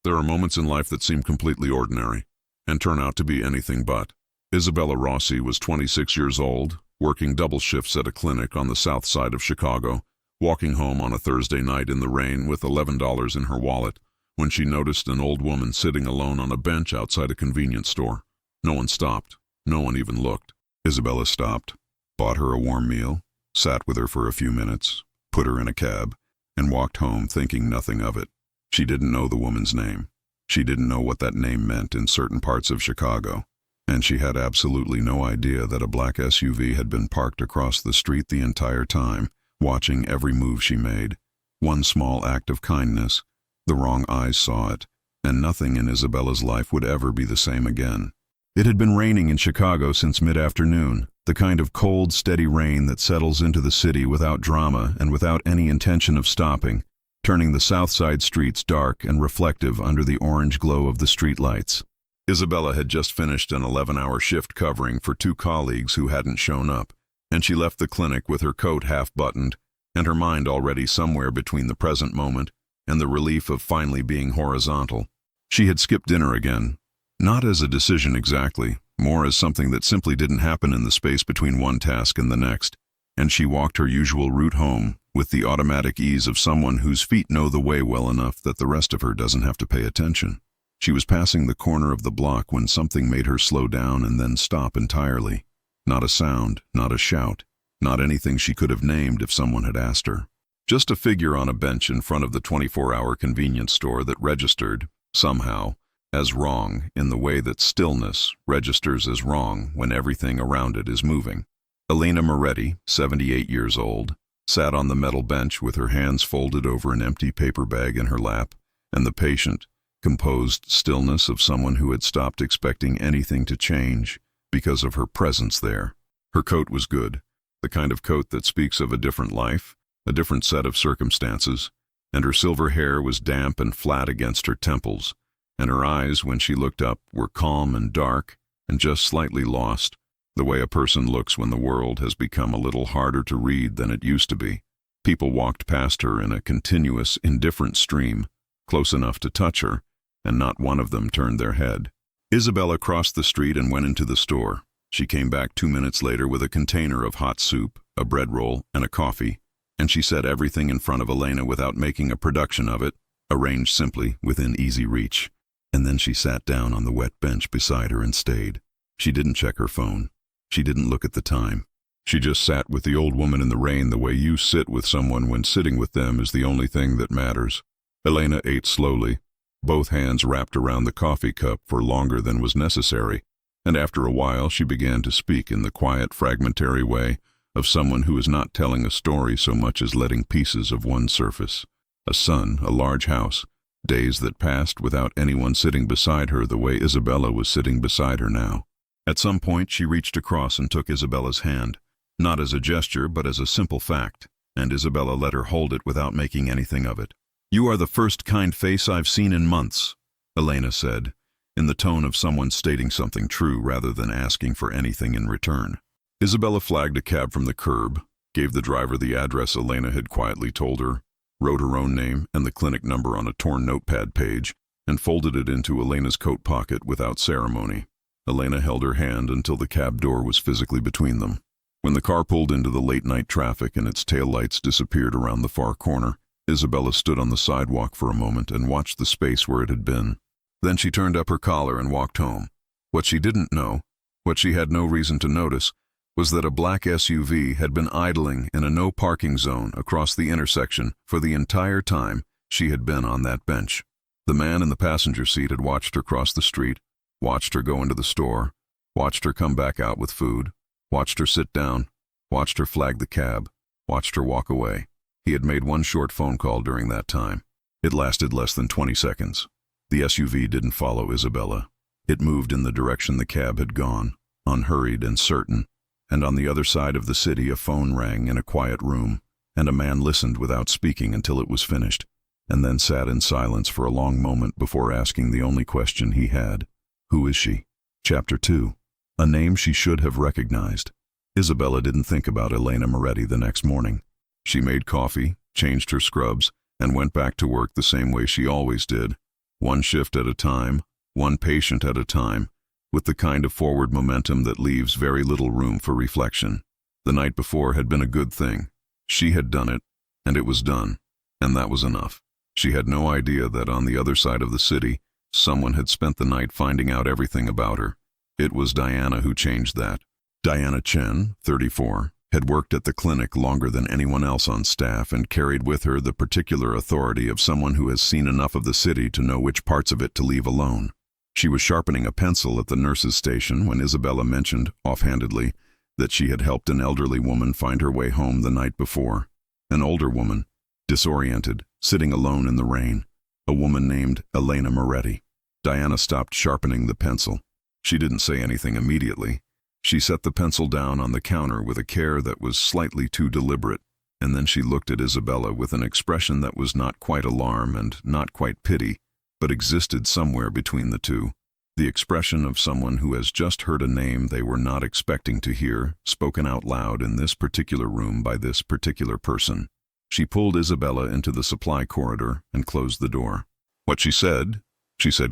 There are moments in life that seem completely ordinary and turn out to be anything but. Isabella Rossi was 26 years old, working double shifts at a clinic on the south side of Chicago, walking home on a Thursday night in the rain with $11 in her wallet when she noticed an old woman sitting alone on a bench outside a convenience store. No one stopped. No one even looked. Isabella stopped, bought her a warm meal, sat with her for a few minutes, put her in a cab, and walked home thinking nothing of it. She didn't know the woman's name. She didn't know what that name meant in certain parts of Chicago. And she had absolutely no idea that a black SUV had been parked across the street the entire time, watching every move she made. One small act of kindness, the wrong eyes saw it, and nothing in Isabella's life would ever be the same again. It had been raining in Chicago since mid-afternoon, the kind of cold, steady rain that settles into the city without drama and without any intention of stopping, turning the south side streets dark and reflective under the orange glow of the streetlights. Isabella had just finished an 11-hour shift covering for 2 colleagues who hadn't shown up, and she left the clinic with her coat half-buttoned and her mind already somewhere between the present moment and the relief of finally being horizontal. She had skipped dinner again, not as a decision exactly, more as something that simply didn't happen in the space between one task and the next, and she walked her usual route home with the automatic ease of someone whose feet know the way well enough that the rest of her doesn't have to pay attention. She was passing the corner of the block when something made her slow down and then stop entirely. Not a sound, not a shout, not anything she could have named if someone had asked her. Just a figure on a bench in front of the 24-hour convenience store that registered, somehow, as wrong in the way that stillness registers as wrong when everything around it is moving. Elena Moretti, 78 years old, sat on the metal bench with her hands folded over an empty paper bag in her lap, and the patient, composed stillness of someone who had stopped expecting anything to change because of her presence there. Her coat was good, the kind of coat that speaks of a different life, a different set of circumstances, and her silver hair was damp and flat against her temples, and her eyes, when she looked up, were calm and dark and just slightly lost, the way a person looks when the world has become a little harder to read than it used to be. People walked past her in a continuous, indifferent stream, close enough to touch her, and not one of them turned their head. Isabella crossed the street and went into the store. She came back 2 minutes later with a container of hot soup, a bread roll, and a coffee, and she set everything in front of Elena without making a production of it, arranged simply within easy reach. And then she sat down on the wet bench beside her and stayed. She didn't check her phone. She didn't look at the time. She just sat with the old woman in the rain the way you sit with someone when sitting with them is the only thing that matters. Elena ate slowly, both hands wrapped around the coffee cup for longer than was necessary, and after a while she began to speak in the quiet, fragmentary way of someone who is not telling a story so much as letting pieces of one surface. A son, a large house, days that passed without anyone sitting beside her the way Isabella was sitting beside her now. At some point she reached across and took Isabella's hand, not as a gesture but as a simple fact, and Isabella let her hold it without making anything of it. "You are the first kind face I've seen in months," Elena said, in the tone of someone stating something true rather than asking for anything in return. Isabella flagged a cab from the curb, gave the driver the address Elena had quietly told her, wrote her own name and the clinic number on a torn notepad page, and folded it into Elena's coat pocket without ceremony. Elena held her hand until the cab door was physically between them. When the car pulled into the late-night traffic and its taillights disappeared around the far corner, Isabella stood on the sidewalk for a moment and watched the space where it had been. Then she turned up her collar and walked home. What she didn't know, what she had no reason to notice, was that a black SUV had been idling in a no-parking zone across the intersection for the entire time she had been on that bench. The man in the passenger seat had watched her cross the street, watched her go into the store, watched her come back out with food, watched her sit down, watched her flag the cab, watched her walk away. He had made one short phone call during that time. It lasted less than 20 seconds. The SUV didn't follow Isabella. It moved in the direction the cab had gone, unhurried and certain, and on the other side of the city a phone rang in a quiet room, and a man listened without speaking until it was finished, and then sat in silence for a long moment before asking the only question he had. Who is she? Chapter 2. A name she should have recognized. Isabella didn't think about Elena Moretti the next morning. She made coffee, changed her scrubs, and went back to work the same way she always did, one shift at a time, one patient at a time, with the kind of forward momentum that leaves very little room for reflection. The night before had been a good thing. She had done it, and it was done, and that was enough. She had no idea that on the other side of the city, someone had spent the night finding out everything about her. It was Diana who changed that. Diana Chen, 34, had worked at the clinic longer than anyone else on staff and carried with her the particular authority of someone who has seen enough of the city to know which parts of it to leave alone. She was sharpening a pencil at the nurse's station when Isabella mentioned, offhandedly, that she had helped an elderly woman find her way home the night before. An older woman, disoriented, sitting alone in the rain. A woman named Elena Moretti. Diana stopped sharpening the pencil. She didn't say anything immediately. She set the pencil down on the counter with a care that was slightly too deliberate, and then she looked at Isabella with an expression that was not quite alarm and not quite pity, but existed somewhere between the two. The expression of someone who has just heard a name they were not expecting to hear, spoken out loud in this particular room by this particular person. She pulled Isabella into the supply corridor and closed the door. What she said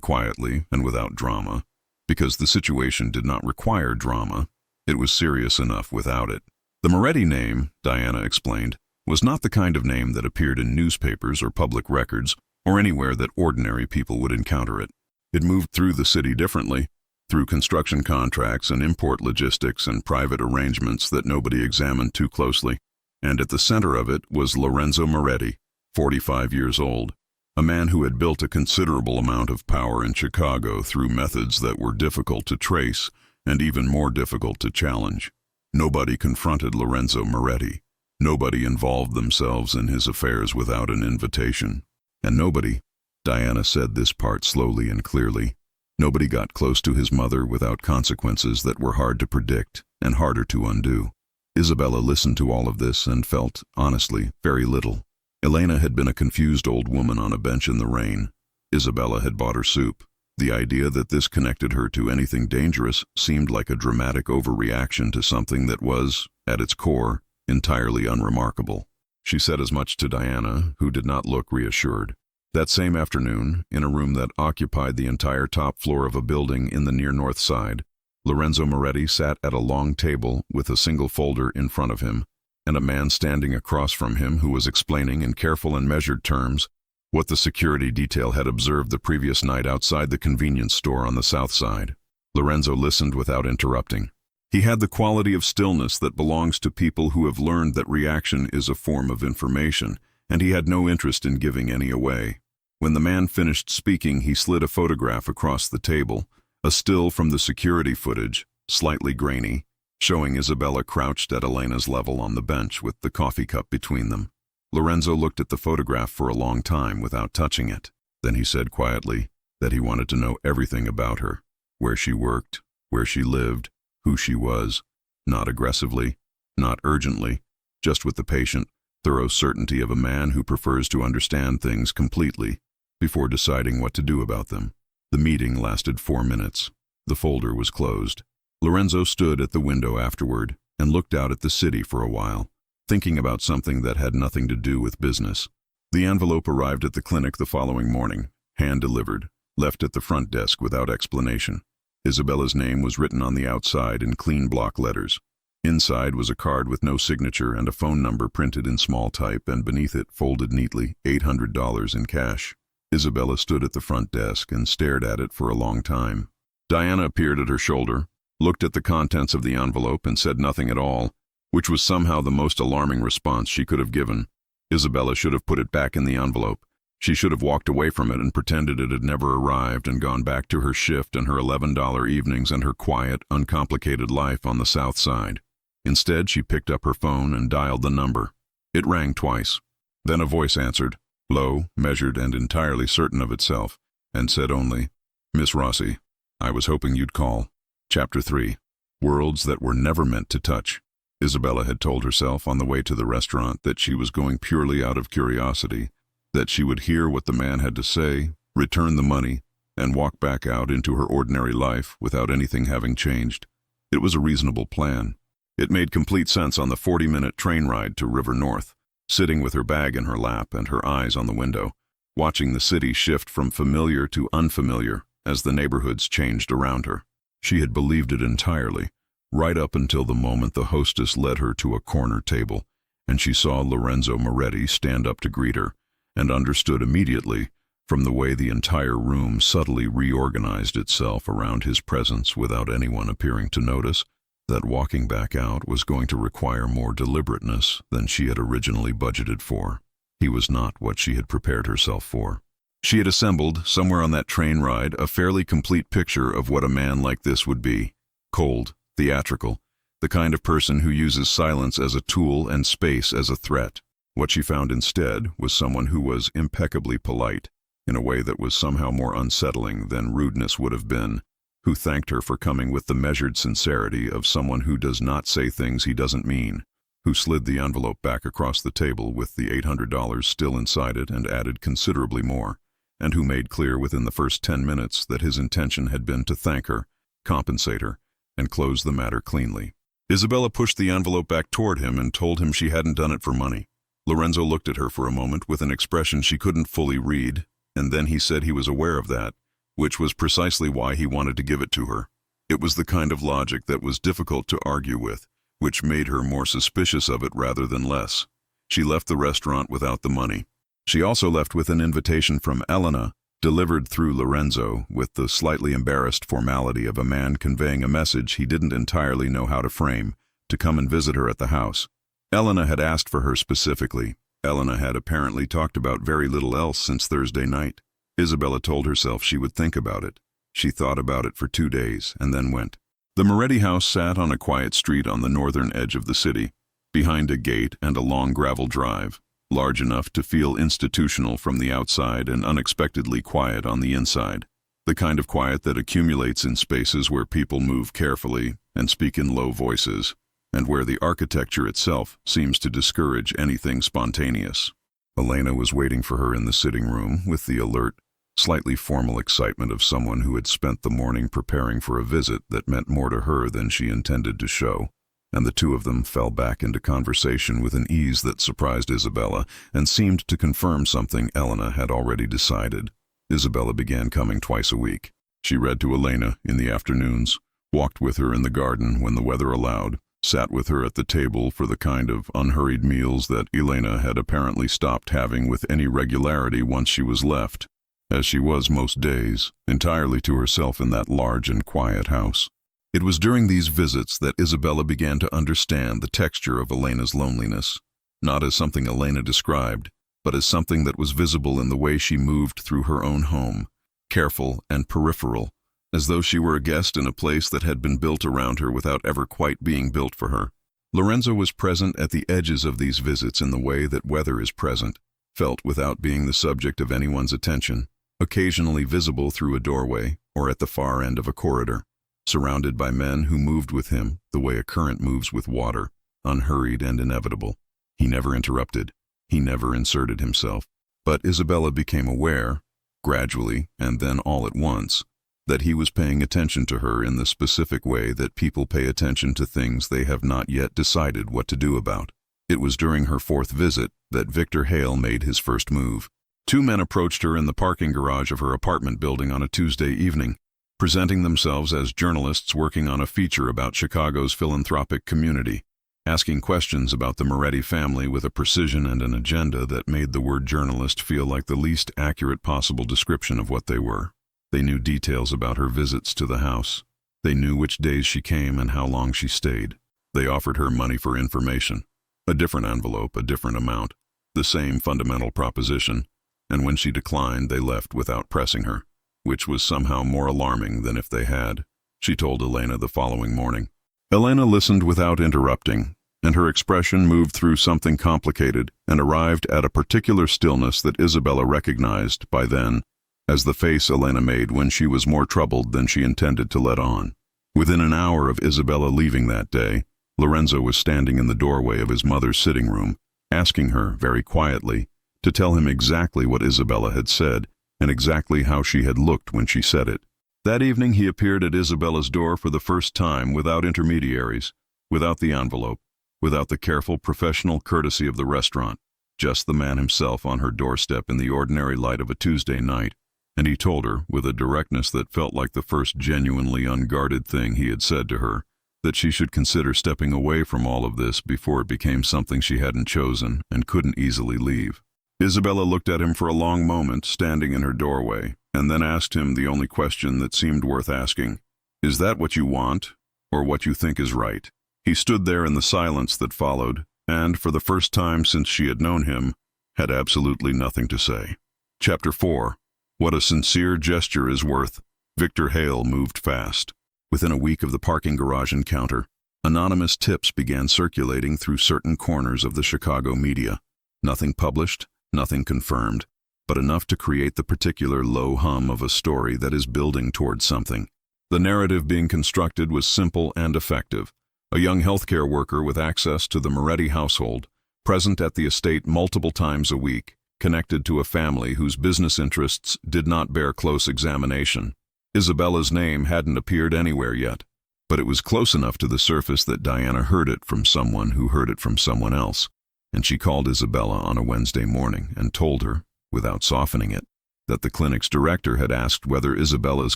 quietly and without drama, because the situation did not require drama. It was serious enough without it. The Moretti name, Diana explained, was not the kind of name that appeared in newspapers or public records or anywhere that ordinary people would encounter it. It moved through the city differently, through construction contracts and import logistics and private arrangements that nobody examined too closely. And at the center of it was Lorenzo Moretti, 45 years old, a man who had built a considerable amount of power in Chicago through methods that were difficult to trace and even more difficult to challenge. Nobody confronted Lorenzo Moretti. Nobody involved themselves in his affairs without an invitation. And nobody, Diana said this part slowly and clearly, nobody got close to his mother without consequences that were hard to predict and harder to undo. Isabella listened to all of this and felt, honestly, very little. Elena had been a confused old woman on a bench in the rain. Isabella had bought her soup. The idea that this connected her to anything dangerous seemed like a dramatic overreaction to something that was, at its core, entirely unremarkable. She said as much to Diana, who did not look reassured. That same afternoon, in a room that occupied the entire top floor of a building in the near north side, Lorenzo Moretti sat at a long table with a single folder in front of him, and a man standing across from him who was explaining in careful and measured terms what the security detail had observed the previous night outside the convenience store on the south side. Lorenzo listened without interrupting. He had the quality of stillness that belongs to people who have learned that reaction is a form of information, and he had no interest in giving any away. When the man finished speaking, he slid a photograph across the table, a still from the security footage, slightly grainy, showing Isabella crouched at Elena's level on the bench with the coffee cup between them. Lorenzo looked at the photograph for a long time without touching it. Then he said quietly that he wanted to know everything about her, where she worked, where she lived, who she was, not aggressively, not urgently, just with the patient, thorough certainty of a man who prefers to understand things completely before deciding what to do about them. The meeting lasted 4 minutes. The folder was closed. Lorenzo stood at the window afterward and looked out at the city for a while, thinking about something that had nothing to do with business. The envelope arrived at the clinic the following morning, hand-delivered, left at the front desk without explanation. Isabella's name was written on the outside in clean block letters. Inside was a card with no signature and a phone number printed in small type, and beneath it, folded neatly, $800 in cash. Isabella stood at the front desk and stared at it for a long time. Diana appeared at her shoulder, looked at the contents of the envelope and said nothing at all, which was somehow the most alarming response she could have given. Isabella should have put it back in the envelope. She should have walked away from it and pretended it had never arrived and gone back to her shift and her $11 evenings and her quiet, uncomplicated life on the south side. Instead, she picked up her phone and dialed the number. It rang twice. Then a voice answered, low, measured, and entirely certain of itself, and said only, "Miss Rossi, I was hoping you'd call." Chapter 3. Worlds that were never meant to touch. Isabella had told herself on the way to the restaurant that she was going purely out of curiosity, that she would hear what the man had to say, return the money, and walk back out into her ordinary life without anything having changed. It was a reasonable plan. It made complete sense on the 40-minute train ride to River North, sitting with her bag in her lap and her eyes on the window, watching the city shift from familiar to unfamiliar as the neighborhoods changed around her. She had believed it entirely, right up until the moment the hostess led her to a corner table, and she saw Lorenzo Moretti stand up to greet her, and understood immediately, from the way the entire room subtly reorganized itself around his presence without anyone appearing to notice, that walking back out was going to require more deliberateness than she had originally budgeted for. He was not what she had prepared herself for. She had assembled, somewhere on that train ride, a fairly complete picture of what a man like this would be. Cold, theatrical, the kind of person who uses silence as a tool and space as a threat. What she found instead was someone who was impeccably polite, in a way that was somehow more unsettling than rudeness would have been, who thanked her for coming with the measured sincerity of someone who does not say things he doesn't mean, who slid the envelope back across the table with the $800 still inside it and added considerably more, and who made clear within the first 10 minutes that his intention had been to thank her, compensate her, and close the matter cleanly. Isabella pushed the envelope back toward him and told him she hadn't done it for money. Lorenzo looked at her for a moment with an expression she couldn't fully read, and then he said he was aware of that, which was precisely why he wanted to give it to her. It was the kind of logic that was difficult to argue with, which made her more suspicious of it rather than less. She left the restaurant without the money. She also left with an invitation from Elena, delivered through Lorenzo, with the slightly embarrassed formality of a man conveying a message he didn't entirely know how to frame, to come and visit her at the house. Elena had asked for her specifically. Elena had apparently talked about very little else since Thursday night. Isabella told herself she would think about it. She thought about it for 2 days and then went. The Moretti house sat on a quiet street on the northern edge of the city, behind a gate and a long gravel drive, large enough to feel institutional from the outside and unexpectedly quiet on the inside. The kind of quiet that accumulates in spaces where people move carefully and speak in low voices, and where the architecture itself seems to discourage anything spontaneous. Elena was waiting for her in the sitting room with the alert, slightly formal excitement of someone who had spent the morning preparing for a visit that meant more to her than she intended to show, and the two of them fell back into conversation with an ease that surprised Isabella and seemed to confirm something Elena had already decided. Isabella began coming twice a week. She read to Elena in the afternoons, walked with her in the garden when the weather allowed, sat with her at the table for the kind of unhurried meals that Elena had apparently stopped having with any regularity once she was left, as she was most days, entirely to herself in that large and quiet house. It was during these visits that Isabella began to understand the texture of Elena's loneliness, not as something Elena described, but as something that was visible in the way she moved through her own home, careful and peripheral, as though she were a guest in a place that had been built around her without ever quite being built for her. Lorenzo was present at the edges of these visits in the way that weather is present, felt without being the subject of anyone's attention, occasionally visible through a doorway or at the far end of a corridor, surrounded by men who moved with him the way a current moves with water, unhurried and inevitable. He never interrupted. He never inserted himself. But Isabella became aware, gradually and then all at once, that he was paying attention to her in the specific way that people pay attention to things they have not yet decided what to do about. It was during her 4th visit that Victor Hale made his first move. 2 men approached her in the parking garage of her apartment building on a Tuesday evening, presenting themselves as journalists working on a feature about Chicago's philanthropic community, asking questions about the Moretti family with a precision and an agenda that made the word journalist feel like the least accurate possible description of what they were. They knew details about her visits to the house. They knew which days she came and how long she stayed. They offered her money for information, a different envelope, a different amount, the same fundamental proposition, and when she declined, they left without pressing her, which was somehow more alarming than if they had, she told Elena the following morning. Elena listened without interrupting, and her expression moved through something complicated and arrived at a particular stillness that Isabella recognized by then as the face Elena made when she was more troubled than she intended to let on. Within an hour of Isabella leaving that day, Lorenzo was standing in the doorway of his mother's sitting room, asking her, very quietly, to tell him exactly what Isabella had said and exactly how she had looked when she said it. That evening he appeared at Isabella's door for the first time without intermediaries, without the envelope, without the careful professional courtesy of the restaurant. just the man himself on her doorstep in the ordinary light of a Tuesday night, and he told her, with a directness that felt like the first genuinely unguarded thing he had said to her, that she should consider stepping away from all of this before it became something she hadn't chosen and couldn't easily leave. Isabella looked at him for a long moment, standing in her doorway, and then asked him the only question that seemed worth asking. "Is that what you want, or what you think is right?" He stood there in the silence that followed, and, for the first time since she had known him, had absolutely nothing to say. Chapter 4. What a sincere gesture is worth. Victor Hale moved fast. Within a week of the parking garage encounter, anonymous tips began circulating through certain corners of the Chicago media. Nothing published, nothing confirmed, but enough to create the particular low hum of a story that is building towards something. The narrative being constructed was simple and effective. A young healthcare worker with access to the Moretti household, present at the estate multiple times a week, connected to a family whose business interests did not bear close examination. Isabella's name hadn't appeared anywhere yet, but it was close enough to the surface that Diana heard it from someone who heard it from someone else, and she called Isabella on a Wednesday morning and told her, without softening it, that the clinic's director had asked whether Isabella's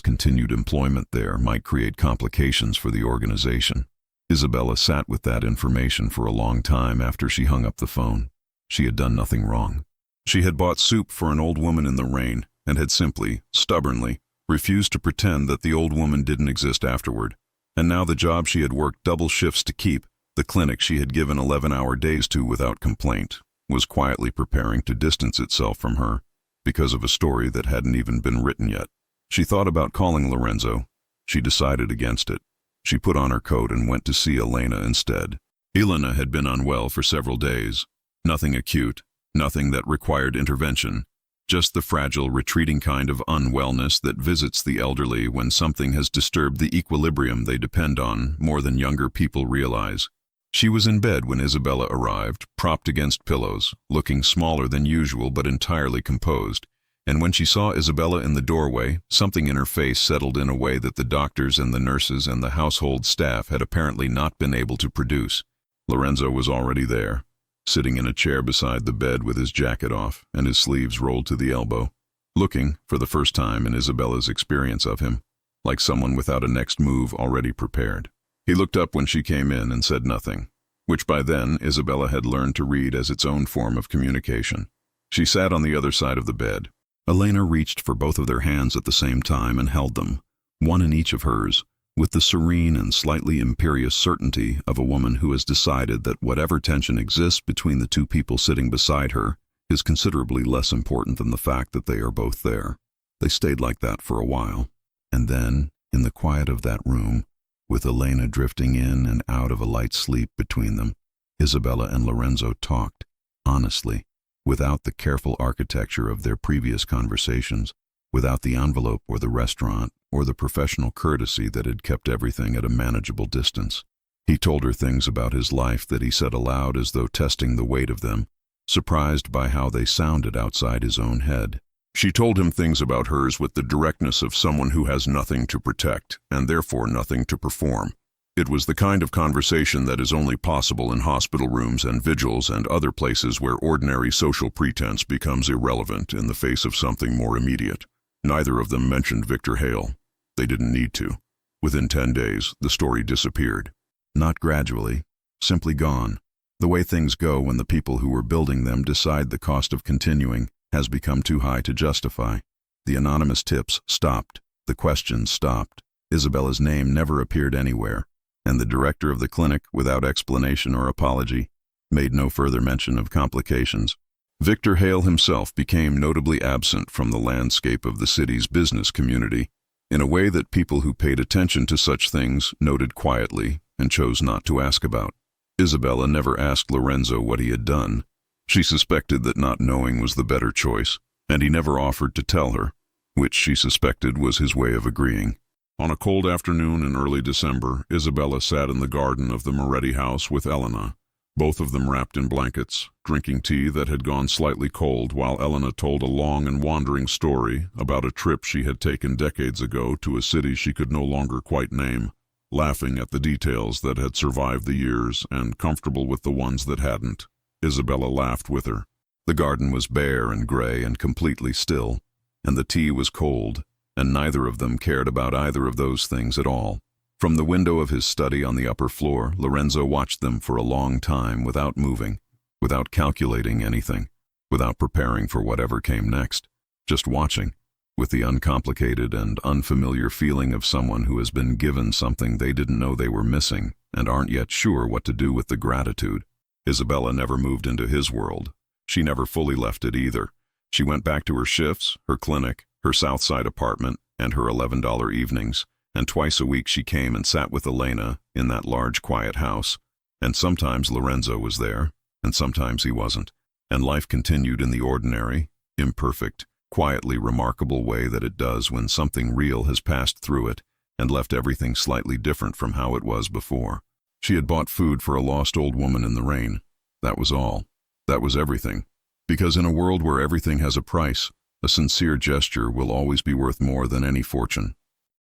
continued employment there might create complications for the organization. Isabella sat with that information for a long time after she hung up the phone. She had done nothing wrong. She had bought soup for an old woman in the rain and had simply, stubbornly, refused to pretend that the old woman didn't exist afterward. And now the job she had worked double shifts to keep, the clinic she had given 11-hour days to without complaint, was quietly preparing to distance itself from her because of a story that hadn't even been written yet. She thought about calling Lorenzo. She decided against it. She put on her coat and went to see Elena instead. Elena had been unwell for several days. Nothing acute, nothing that required intervention. Just the fragile, retreating kind of unwellness that visits the elderly when something has disturbed the equilibrium they depend on more than younger people realize. She was in bed when Isabella arrived, propped against pillows, looking smaller than usual but entirely composed. And when she saw Isabella in the doorway, something in her face settled in a way that the doctors and the nurses and the household staff had apparently not been able to produce. Lorenzo was already there, sitting in a chair beside the bed with his jacket off and his sleeves rolled to the elbow, looking, for the first time in Isabella's experience of him, like someone without a next move already prepared. He looked up when she came in and said nothing, which by then Isabella had learned to read as its own form of communication. She sat on the other side of the bed. Elena reached for both of their hands at the same time and held them, one in each of hers, with the serene and slightly imperious certainty of a woman who has decided that whatever tension exists between the two people sitting beside her is considerably less important than the fact that they are both there. They stayed like that for a while, and then, in the quiet of that room, with Elena drifting in and out of a light sleep between them, Isabella and Lorenzo talked, honestly, without the careful architecture of their previous conversations, without the envelope or the restaurant or the professional courtesy that had kept everything at a manageable distance. He told her things about his life that he said aloud as though testing the weight of them, surprised by how they sounded outside his own head. She told him things about hers with the directness of someone who has nothing to protect and therefore nothing to perform. It was the kind of conversation that is only possible in hospital rooms and vigils and other places where ordinary social pretense becomes irrelevant in the face of something more immediate. Neither of them mentioned Victor Hale. They didn't need to. Within 10 days, the story disappeared. Not gradually, simply gone. The way things go when the people who were building them decide the cost of continuing has become too high to justify. The anonymous tips stopped. The questions stopped. Isabella's name never appeared anywhere, and the director of the clinic, without explanation or apology, made no further mention of complications. Victor Hale himself became notably absent from the landscape of the city's business community, in a way that people who paid attention to such things noted quietly and chose not to ask about. Isabella never asked Lorenzo what he had done. She suspected that not knowing was the better choice, and he never offered to tell her, which she suspected was his way of agreeing. On a cold afternoon in early December, Isabella sat in the garden of the Moretti house with Elena, both of them wrapped in blankets, drinking tea that had gone slightly cold while Elena told a long and wandering story about a trip she had taken decades ago to a city she could no longer quite name, laughing at the details that had survived the years and comfortable with the ones that hadn't. Isabella laughed with her. The garden was bare and gray and completely still, and the tea was cold, and neither of them cared about either of those things at all. From the window of his study on the upper floor, Lorenzo watched them for a long time without moving, without calculating anything, without preparing for whatever came next, just watching, with the uncomplicated and unfamiliar feeling of someone who has been given something they didn't know they were missing and aren't yet sure what to do with the gratitude. Isabella never moved into his world. She never fully left it either. She went back to her shifts, her clinic, her Southside apartment, and her $11 evenings, and twice a week she came and sat with Elena in that large quiet house. And sometimes Lorenzo was there, and sometimes he wasn't. And life continued in the ordinary, imperfect, quietly remarkable way that it does when something real has passed through it and left everything slightly different from how it was before. She had bought food for a lost old woman in the rain. That was all. That was everything. Because in a world where everything has a price, a sincere gesture will always be worth more than any fortune.